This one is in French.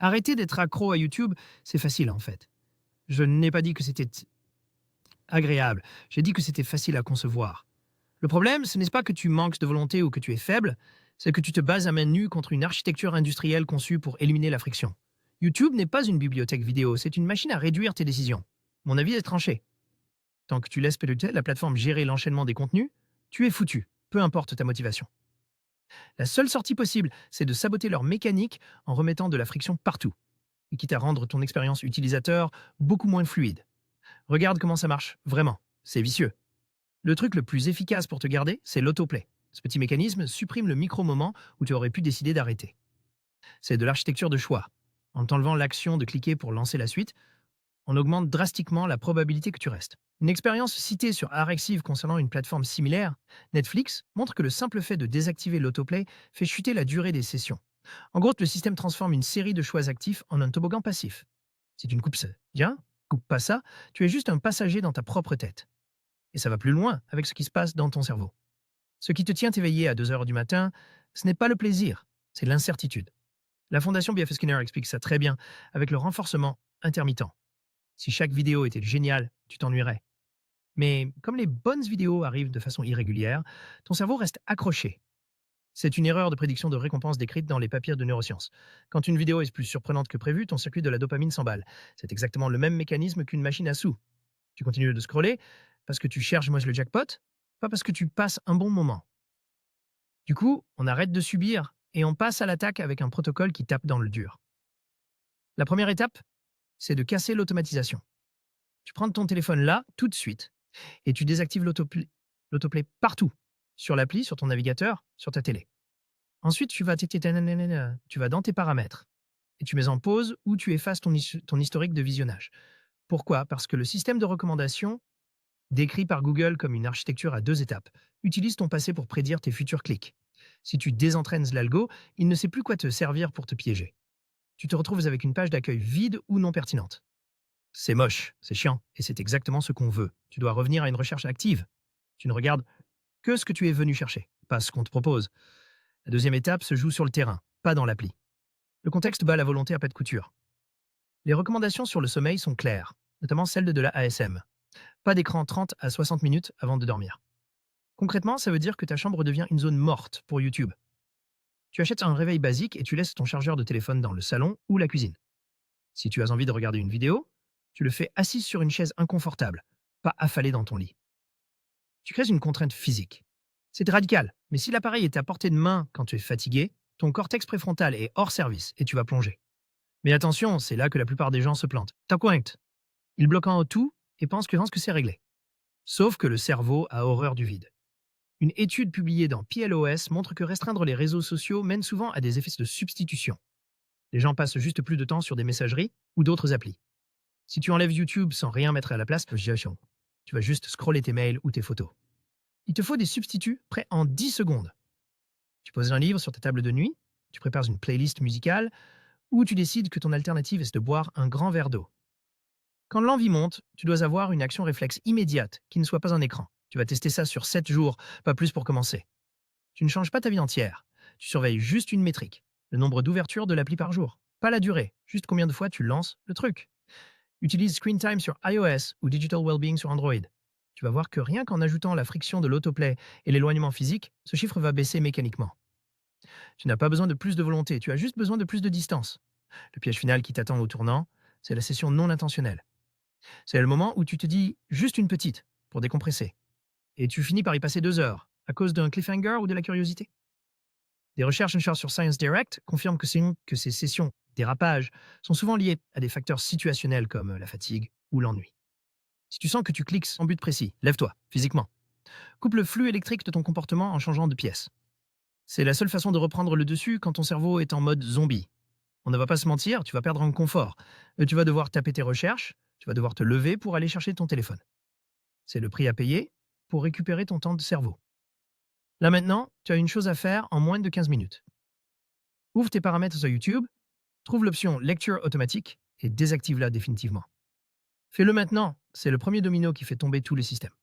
Arrêter d'être accro à YouTube, c'est facile en fait. Je n'ai pas dit que c'était agréable, j'ai dit que c'était facile à concevoir. Le problème, ce n'est pas que tu manques de volonté ou que tu es faible, c'est que tu te bases à main nue contre une architecture industrielle conçue pour éliminer la friction. YouTube n'est pas une bibliothèque vidéo, c'est une machine à réduire tes décisions. Mon avis est tranché. Tant que tu laisses peut-être la plateforme gérer l'enchaînement des contenus, tu es foutu, peu importe ta motivation. La seule sortie possible, c'est de saboter leur mécanique en remettant de la friction partout, et quitte à rendre ton expérience utilisateur beaucoup moins fluide. Regarde comment ça marche, vraiment, c'est vicieux. Le truc le plus efficace pour te garder, c'est l'autoplay. Ce petit mécanisme supprime le micro-moment où tu aurais pu décider d'arrêter. C'est de l'architecture de choix. En t'enlevant l'action de cliquer pour lancer la suite, on augmente drastiquement la probabilité que tu restes. Une expérience citée sur Arexive concernant une plateforme similaire, Netflix, montre que le simple fait de désactiver l'autoplay fait chuter la durée des sessions. En gros, le système transforme une série de choix actifs en un toboggan passif. Si tu ne coupes ça, bien, coupe pas ça, tu es juste un passager dans ta propre tête. Et ça va plus loin avec ce qui se passe dans ton cerveau. Ce qui te tient éveillé à 2 heures du matin, ce n'est pas le plaisir, c'est l'incertitude. La fondation BF Skinner explique ça très bien avec le renforcement intermittent. Si chaque vidéo était géniale, tu t'ennuierais. Mais comme les bonnes vidéos arrivent de façon irrégulière, ton cerveau reste accroché. C'est une erreur de prédiction de récompense décrite dans les papiers de neurosciences. Quand une vidéo est plus surprenante que prévu, ton circuit de la dopamine s'emballe. C'est exactement le même mécanisme qu'une machine à sous. Tu continues de scroller parce que tu cherches moi le jackpot, pas parce que tu passes un bon moment. Du coup, on arrête de subir et on passe à l'attaque avec un protocole qui tape dans le dur. La première étape, c'est de casser l'automatisation. Tu prends ton téléphone là, tout de suite, et tu désactives l'autoplay partout, sur l'appli, sur ton navigateur, sur ta télé. Ensuite, tu vas dans tes paramètres et tu mets en pause ou tu effaces ton historique de visionnage. Pourquoi? Parce que le système de recommandation, décrit par Google comme une architecture à 2 étapes, utilise ton passé pour prédire tes futurs clics. Si tu désentraînes l'algo, il ne sait plus quoi te servir pour te piéger. Tu te retrouves avec une page d'accueil vide ou non pertinente. C'est moche, c'est chiant, et c'est exactement ce qu'on veut. Tu dois revenir à une recherche active. Tu ne regardes que ce que tu es venu chercher, pas ce qu'on te propose. La deuxième étape se joue sur le terrain, pas dans l'appli. Le contexte bat la volonté à pas de couture. Les recommandations sur le sommeil sont claires, notamment celles de la ASM. Pas d'écran 30 à 60 minutes avant de dormir. Concrètement, ça veut dire que ta chambre devient une zone morte pour YouTube. Tu achètes un réveil basique et tu laisses ton chargeur de téléphone dans le salon ou la cuisine. Si tu as envie de regarder une vidéo, tu le fais assis sur une chaise inconfortable, pas affalé dans ton lit. Tu crées une contrainte physique. C'est radical, mais si l'appareil est à portée de main quand tu es fatigué, ton cortex préfrontal est hors service et tu vas plonger. Mais attention, c'est là que la plupart des gens se plantent. T'as pointe. Ils bloquent en haut tout et pensent que c'est réglé. Sauf que le cerveau a horreur du vide. Une étude publiée dans PLOS montre que restreindre les réseaux sociaux mène souvent à des effets de substitution. Les gens passent juste plus de temps sur des messageries ou d'autres applis. Si tu enlèves YouTube sans rien mettre à la place, tu vas juste scroller tes mails ou tes photos. Il te faut des substituts prêts en 10 secondes. Tu poses un livre sur ta table de nuit, tu prépares une playlist musicale ou tu décides que ton alternative est de boire un grand verre d'eau. Quand l'envie monte, tu dois avoir une action réflexe immédiate qui ne soit pas un écran. Tu vas tester ça sur 7 jours, pas plus pour commencer. Tu ne changes pas ta vie entière. Tu surveilles juste une métrique, le nombre d'ouvertures de l'appli par jour. Pas la durée, juste combien de fois tu lances le truc. Utilise Screen Time sur iOS ou Digital Wellbeing sur Android. Tu vas voir que rien qu'en ajoutant la friction de l'autoplay et l'éloignement physique, ce chiffre va baisser mécaniquement. Tu n'as pas besoin de plus de volonté, tu as juste besoin de plus de distance. Le piège final qui t'attend au tournant, c'est la session non intentionnelle. C'est le moment où tu te dis juste une petite pour décompresser. Et tu finis par y passer 2 heures à cause d'un cliffhanger ou de la curiosité. Des recherches sur Science Direct confirment que ces sessions dérapage sont souvent liées à des facteurs situationnels comme la fatigue ou l'ennui. Si tu sens que tu cliques sans but précis, lève-toi, physiquement. Coupe le flux électrique de ton comportement en changeant de pièce. C'est la seule façon de reprendre le dessus quand ton cerveau est en mode zombie. On ne va pas se mentir, tu vas perdre en confort. Tu vas devoir taper tes recherches, tu vas devoir te lever pour aller chercher ton téléphone. C'est le prix à payer pour récupérer ton temps de cerveau. Là maintenant, tu as une chose à faire en moins de 15 minutes. Ouvre tes paramètres sur YouTube, trouve l'option lecture automatique et désactive-la définitivement. Fais-le maintenant, c'est le premier domino qui fait tomber tous les systèmes.